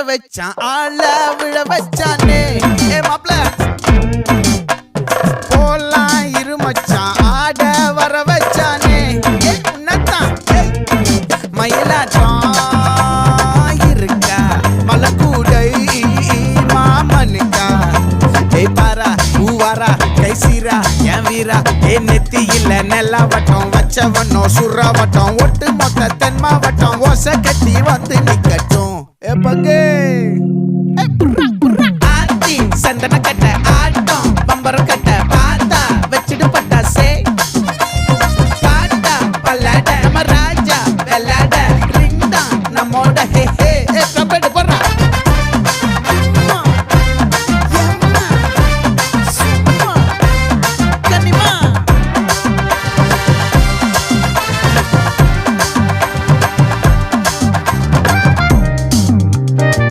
வச்சான் ஆள விழ வச்சானே ஏ மாப்ள போலாம் இருமச்சான் ஆட வர வச்சானே ஏ உன்னதான் மயிலாட்டம் இருக்கா மலக்கூடை மாமனுக்கா ஏ பாரா பூவாரா கைசீரா என் வீரா ஏ நெத்தி இல்ல நெல்லாவட்டம் வச்சவனோ சுறாவட்டம் ஒட்டு மொத்த தென் மாவட்டம் ஓசை கட்டி வந்து நிக்கட்டும் ஏ பங்கே ஆத்தி சந்தன கட்ட